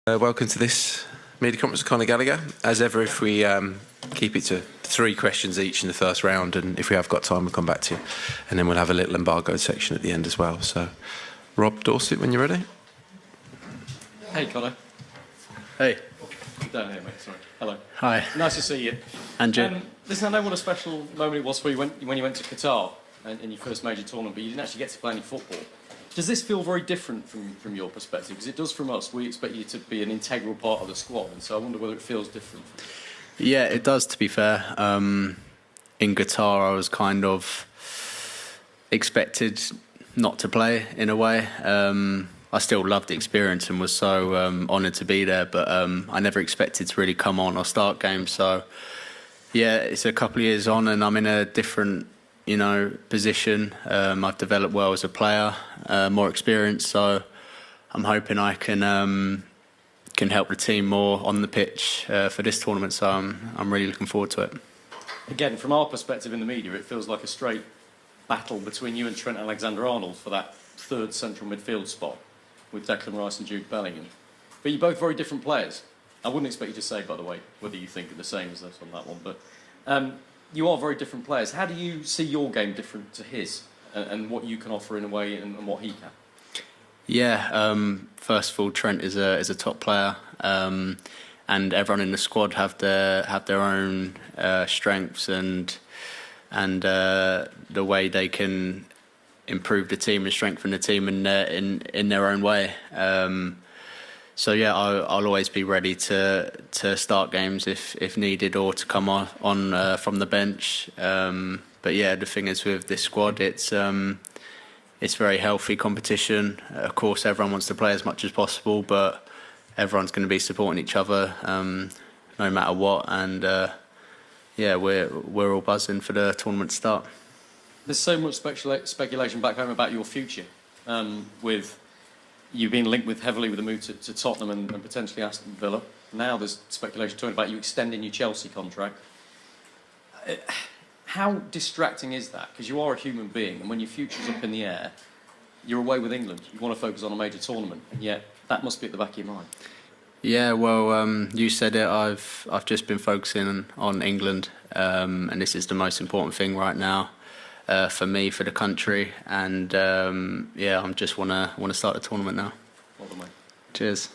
Welcome to this media conference with Conor Gallagher. As ever, if we keep it to 3 questions each in the first round, and if we have got time, we'll come back to you. And then we'll have a little embargoed section at the end as well. So, Rob Dorset, when you're ready. Hey, Conor. Hey. Down here, mate, sorry. Hello. Hi. Nice to see you. Andrew. Listen, I know what a special moment it was for you when you went to Qatar in your first major tournament, but you didn't actually get to play any football. Does this feel very different from your perspective? Because it does from us. We expect you to be an integral part of the squad, and so I wonder whether it feels different. Yeah, it does, to be fair. In Qatar, I was kind of expected not to play, in a way. I still loved the experience and was so honoured to be there, but I never expected to really come on or start games. So, yeah, it's a couple of years on and I'm in a different position. I've developed well as a player, more experience, so I'm hoping I can help the team more on the pitch for this tournament. So I'm really looking forward to it. Again, from our perspective in the media, it feels like a straight battle between you and Trent Alexander-Arnold for that third central midfield spot with Declan Rice and Jude Bellingham. But you're both very different players. I wouldn't expect you to say, by the way, whether you think the same as us on that one, but you are very different players. How do you see your game different to his, and what you can offer in a way and what he can? Yeah, first of all, Trent is a top player, and everyone in the squad have their own strengths and the way they can improve the team and strengthen the team in their own way. So yeah, I'll always be ready to start games if needed, or to come on from the bench. But yeah, the thing is with this squad, it's very healthy competition. Of course, everyone wants to play as much as possible, but everyone's going to be supporting each other no matter what. And yeah, we're all buzzing for the tournament to start. There's so much speculation back home about your future, with you being linked heavily with a move to Tottenham and potentially Aston Villa. Now there's speculation talking about you extending your Chelsea contract. How distracting is that? Because you are a human being, and when your future's up in the air, you're away with England. You want to focus on a major tournament, and yet that must be at the back of your mind. Yeah, well, you said it. I've just been focusing on England, and this is the most important thing right now. For me, for the country, and yeah, I just want to start the tournament now. Well done, mate. Cheers.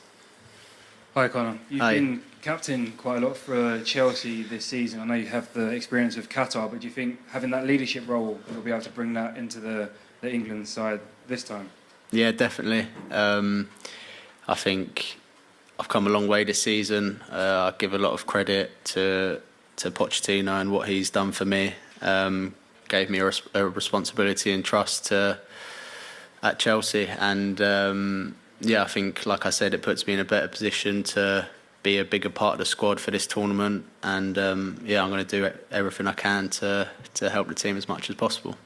Hi, Conor. You've Hi. been captain quite a lot for Chelsea this season. I know you have the experience of Qatar, but do you think having that leadership role, you'll be able to bring that into the England side this time? Yeah, definitely. I think I've come a long way this season. I give a lot of credit to Pochettino and what he's done for me. Gave me a responsibility and trust at Chelsea, and yeah, I think, like I said, it puts me in a better position to be a bigger part of the squad for this tournament, and yeah, I'm going to do everything I can to help the team as much as possible.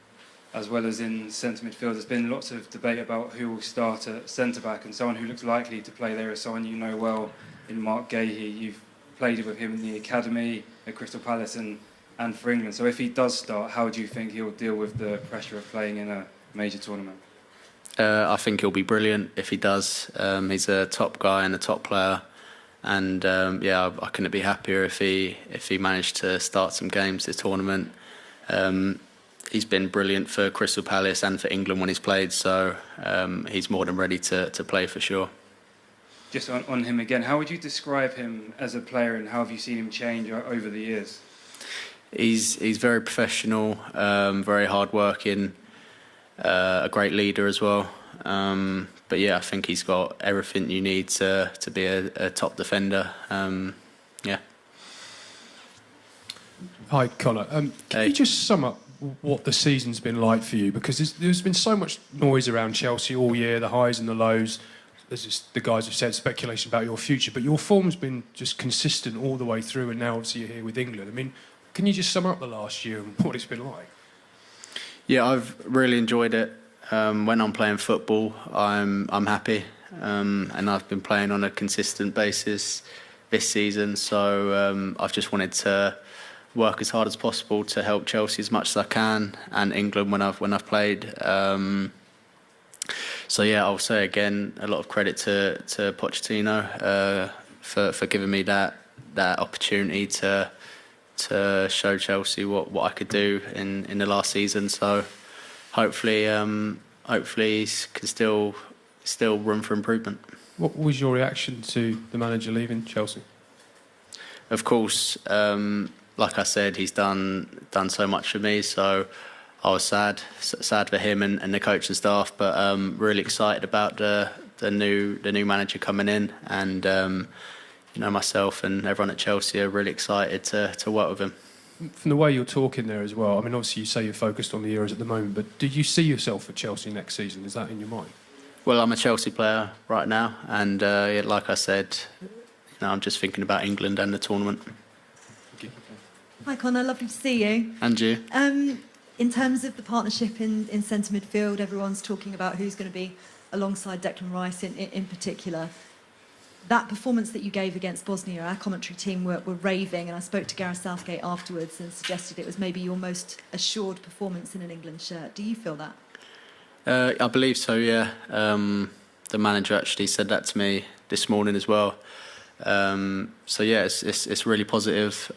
As well as in centre midfield, there's been lots of debate about who will start at centre-back, and someone who looks likely to play there is someone you know well in Mark Gahey. You've played with him in the academy at Crystal Palace and for England. So if he does start, how do you think he'll deal with the pressure of playing in a major tournament? I think he'll be brilliant if he does. He's a top guy and a top player, and yeah, I couldn't be happier if he managed to start some games this tournament. He's been brilliant for Crystal Palace and for England when he's played, so he's more than ready to play for sure. Just on him again, how would you describe him as a player, and how have you seen him change over the years? He's very professional, very hard-working, a great leader as well. But yeah, I think he's got everything you need to be a top defender. Yeah. Hi, Conor. Can you just sum up what the season's been like for you? Because there's been so much noise around Chelsea all year, the highs and the lows. There's just, the guys have said, speculation about your future, but your form's been just consistent all the way through, and now obviously you're here with England. I mean, can you just sum up the last year and what it's been like? Yeah, I've really enjoyed it. When I'm playing football, I'm happy, and I've been playing on a consistent basis this season. So I've just wanted to work as hard as possible to help Chelsea as much as I can, and England when I've played. So yeah, I'll say again, a lot of credit to Pochettino for giving me that opportunity to show Chelsea what I could do in the last season. So hopefully can still room for improvement. What was your reaction to the manager leaving Chelsea? Of course, like I said, he's done so much for me, so I was sad for him and the coaching staff, but really excited about the new manager coming in, and myself and everyone at Chelsea are really excited to work with him. From the way you're talking there as well, I mean, obviously you say you're focused on the Euros at the moment, but do you see yourself at Chelsea next season? Is that in your mind? Well, I'm a Chelsea player right now, and like I said, I'm just thinking about England and the tournament. Thank you. Hi Connor, lovely to see you. And you? In terms of the partnership in centre midfield, everyone's talking about who's going to be alongside Declan Rice in particular. That performance that you gave against Bosnia, our commentary team were raving, and I spoke to Gareth Southgate afterwards and suggested it was maybe your most assured performance in an England shirt. Do you feel that? I believe so, yeah. The manager actually said that to me this morning as well. So yeah, it's really positive.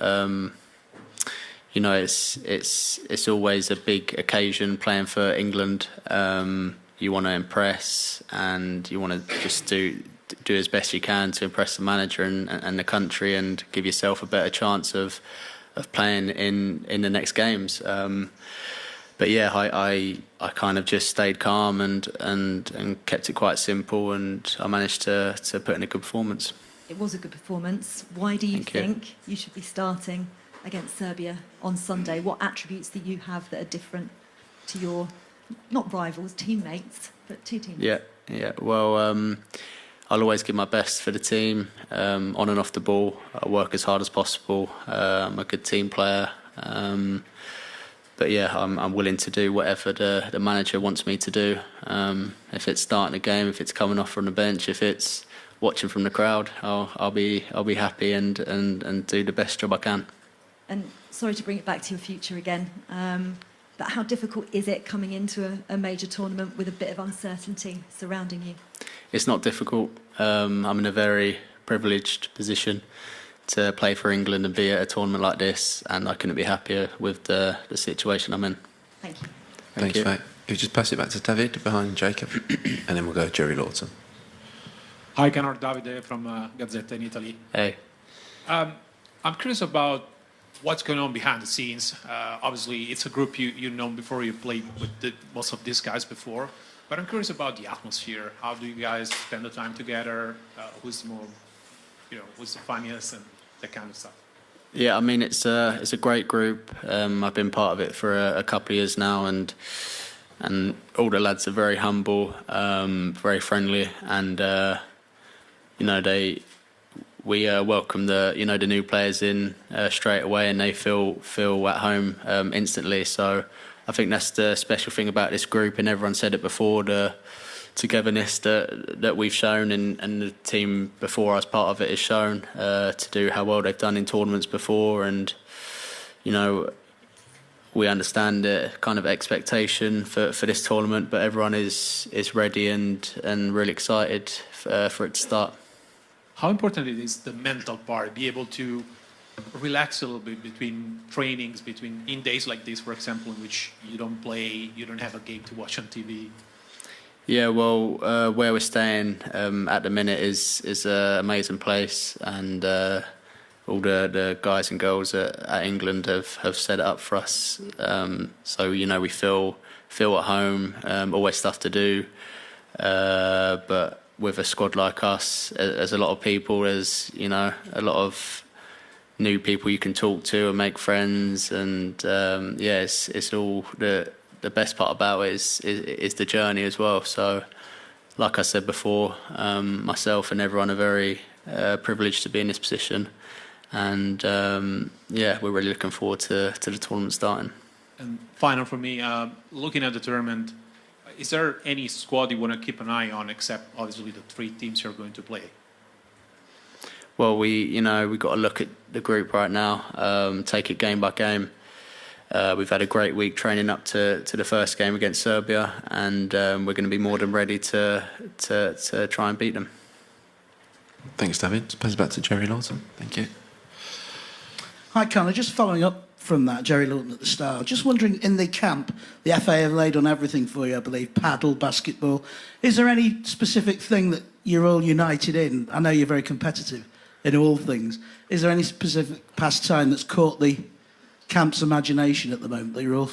It's always a big occasion playing for England. You want to impress, and you want to just do as best you can to impress the manager and the country, and give yourself a better chance of playing in the next games. But yeah, I kind of just stayed calm and kept it quite simple, and I managed to put in a good performance. It was a good performance. Why do you think you should be starting against Serbia on Sunday? What attributes do you have that are different to your, not rivals, teammates, but two teammates? Yeah. Well, I'll always give my best for the team, on and off the ball. I work as hard as possible. I'm a good team player. But yeah, I'm willing to do whatever the manager wants me to do. If it's starting a game, if it's coming off from the bench, if it's watching from the crowd, I'll be happy and do the best job I can. And sorry to bring it back to your future again, but how difficult is it coming into a major tournament with a bit of uncertainty surrounding you? It's not difficult. I'm in a very privileged position to play for England and be at a tournament like this, and I couldn't be happier with the situation I'm in. Thank you. Thanks, mate. You just pass it back to David behind Jacob, and then we'll go to Jerry Lawton. Hi, Connor, Davide from Gazzetta in Italy. Hey. I'm curious about what's going on behind the scenes. Obviously, it's a group you know before, you played with most of these guys before. But I'm curious about the atmosphere. How do you guys spend the time together? Who's more, who's the funniest and that kind of stuff? Yeah, I mean, it's a great group. I've been part of it for a couple of years now, and all the lads are very humble, very friendly, and we welcome the new players in straight away, and they feel at home instantly. So I think that's the special thing about this group, and everyone said it before, the togetherness that we've shown, and the team before us, part of it, is shown to do how well they've done in tournaments before, and we understand the kind of expectation for this tournament, but everyone is ready and really excited for it to start. How important it is the mental part, be able to relax a little bit between trainings, in days like this, for example, in which you don't play, you don't have a game to watch on TV? Yeah, well, where we're staying at the minute is an amazing place, and all the guys and girls at England have set it up for us. So we feel at home. Always stuff to do, but with a squad like us, there's a lot of people. There's a lot of new people you can talk to and make friends, and it's all the best part about it is the journey as well. So, like I said before, myself and everyone are very privileged to be in this position, and we're really looking forward to the tournament starting. And final for me, looking at the tournament, is there any squad you want to keep an eye on, except obviously the three teams you're going to play? Well, we've got to look at the group right now, take it game by game. We've had a great week training up to the first game against Serbia, and we're going to be more than ready to try and beat them. Thanks, David. Suppose back to Jerry Lawton. Thank you. Hi, Conor. Just following up from that, Jerry Lawton at the start. Just wondering, in the camp, the FA have laid on everything for you, I believe, paddle, basketball. Is there any specific thing that you're all united in? I know you're very competitive in all things. Is there any specific pastime that's caught the camp's imagination at the moment that you're all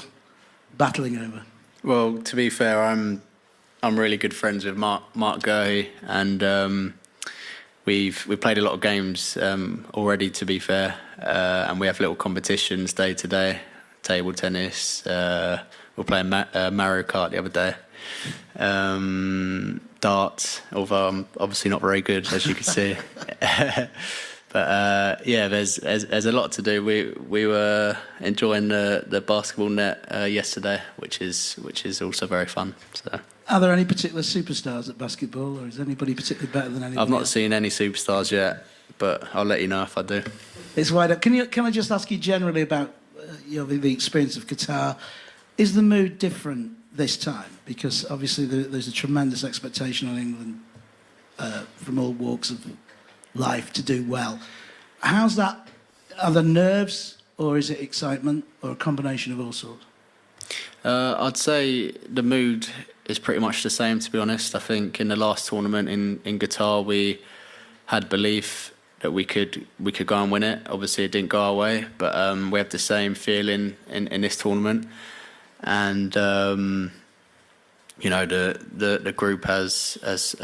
battling over? Well, to be fair, I'm really good friends with Mark Gurhey, and we've played a lot of games already, to be fair, and we have little competitions day to day, table tennis. We're playing Mario Kart the other day, darts, although I'm obviously not very good, as you can see. But yeah, there's a lot to do. We were enjoying the basketball net yesterday, which is also very fun. So. Are there any particular superstars at basketball, or is anybody particularly better than anybody I've not else? seen any superstars yet, but I'll let you know if I do. It's wide up. Can I just ask you generally about the experience of Qatar? Is the mood different this time? Because obviously there's a tremendous expectation on England from all walks of life to do well. How's that? Are there nerves, or is it excitement, or a combination of all sorts? I'd say the mood is pretty much the same, to be honest. I think in the last tournament in Qatar, we had belief that we could go and win it. Obviously, it didn't go our way, but we have the same feeling in this tournament. And you know, the group has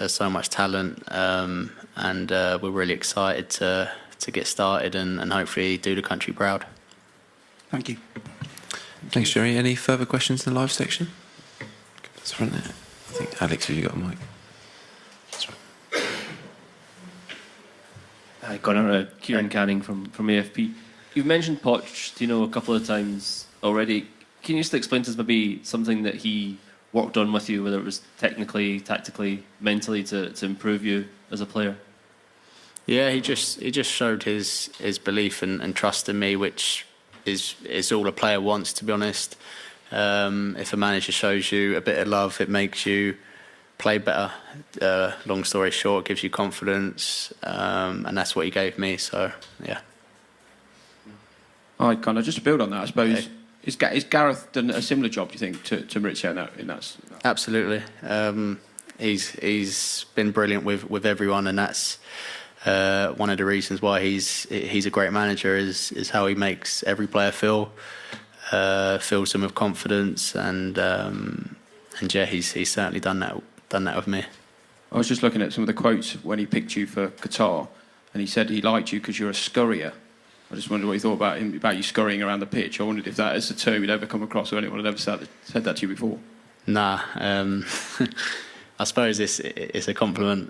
so much talent, and we're really excited to get started and hopefully do the country proud. Thank you. Thanks, Jerry. Any further questions in the live section? That's front there. I think Alex, have you got a mic? Hi, Conor. Kieran Canning from AFP. You've mentioned Pochettino a couple of times already. Can you just explain to us maybe something that he worked on with you, whether it was technically, tactically, mentally, to improve you as a player? Yeah, he just showed his belief and trust in me, which is all a player wants, to be honest. If a manager shows you a bit of love, it makes you play better. Long story short, it gives you confidence, and that's what he gave me. So, yeah. Hi, Conor. Just to build on that, I suppose, Okay. Is Gareth done a similar job, do you think, to Maurizio in that? Absolutely. He's been brilliant with everyone, and that's one of the reasons why he's a great manager is how he makes every player fills them with confidence, and yeah, he's certainly done that with me. I was just looking at some of the quotes when he picked you for Qatar, and he said he liked you because you're a scurrier. I just wondered what you thought about you scurrying around the pitch. I wondered if that is a term you'd ever come across, or anyone had ever said that to you before. Nah, I suppose it's a compliment,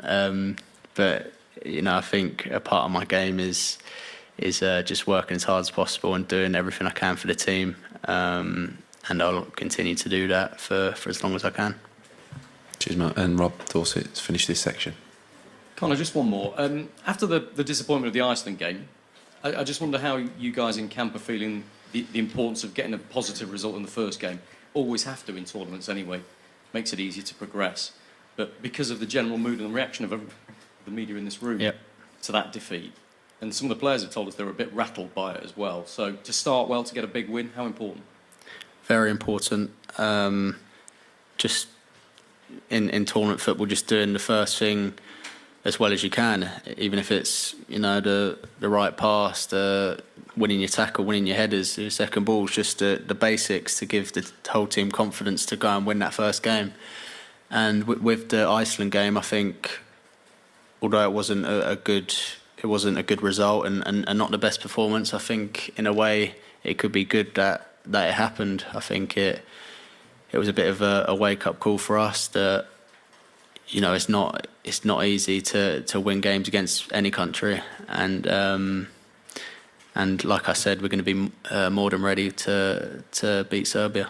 but you know, I think a part of my game is just working as hard as possible and doing everything I can for the team, and I'll continue to do that for as long as I can. Cheers, Mark. And Rob Dorset to finish this section. Conor, just one more. After the disappointment of the Iceland game, I just wonder how you guys in camp are feeling the importance of getting a positive result in the first game. Always have to in tournaments anyway. Makes it easier to progress. But because of the general mood and the reaction of the media in this room to that defeat, and some of the players have told us they were a bit rattled by it as well. So to start well, to get a big win, how important? Very important. Just in tournament football, just doing the first thing as well as you can, even if it's, you know, the right pass, winning your tackle, winning your headers, your second balls, just the basics to give the whole team confidence to go and win that first game. And with the Iceland game, I think, although it wasn't a good result and not the best performance, I think in a way it could be good that it happened. I think it was a bit of a wake up call for us that, you know, it's not easy to win games against any country, and like I said, we're going to be more than ready to beat Serbia.